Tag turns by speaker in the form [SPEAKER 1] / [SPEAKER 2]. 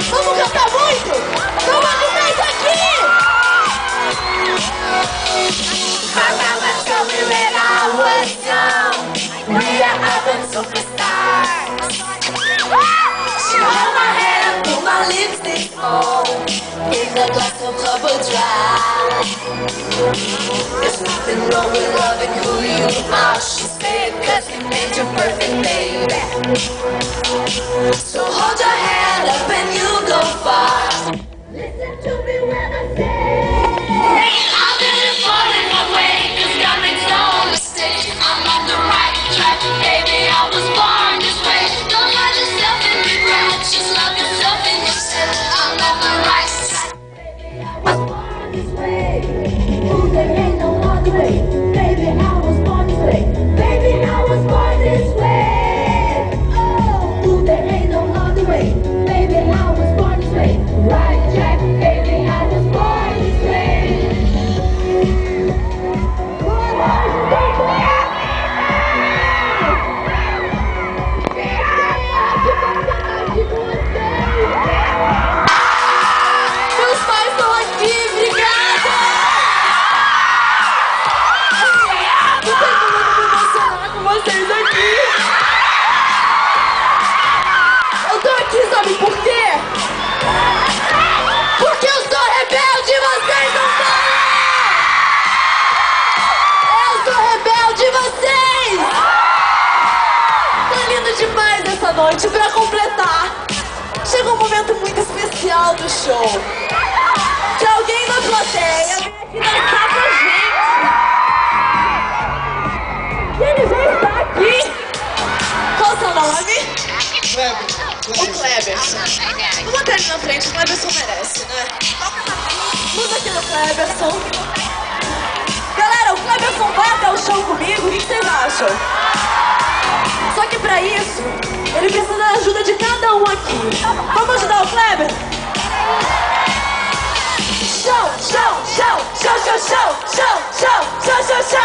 [SPEAKER 1] Vamos cantar muito? Então vamos nessa aqui!
[SPEAKER 2] My mama told me when I was young, we are urban superstars. She held my hand and put my lipstick on, in the glass of bubble dry. There's nothing wrong with loving who you are, she said, 'cause you made you perfect, baby. So hold your hand up and you'll go far. Listen to me when I say I've been falling away, 'cause God makes no mistake. I'm on the right track, baby, I was born this way. Don't hide yourself in regret, just love yourself in yourself. I'm on the right track, baby, I was born this way. Ooh, there ain't no other way, baby, I was born this way. Baby, I was born this way. Oh, ooh, there ain't no other way, baby, I was born this way. Right track, baby, I was born this way.
[SPEAKER 1] Meus pais estão aqui, obrigada! Não tem como eu me emocionar com vocês aqui. Eu tô aqui, sabe por quê? Porque eu sou rebelde e vocês não são! Eu sou rebelde e vocês! Tá lindo demais essa noite. Pra completar, chegou um momento muito especial do show. Que alguém da plateia vem aqui dançar pra gente. E ele já está aqui. Qual o seu nome? O Kleberson. Vamos até ali na frente, o Kleberson merece, né? Vamos aqui no Kleberson. Galera, o Kleberson vai até o show comigo, o que vocês acham? Só que pra isso, ele precisa da ajuda de cada um aqui. Vamos ajudar o Kleber? Show, show, show, show, show, show, show, show, show, show, show.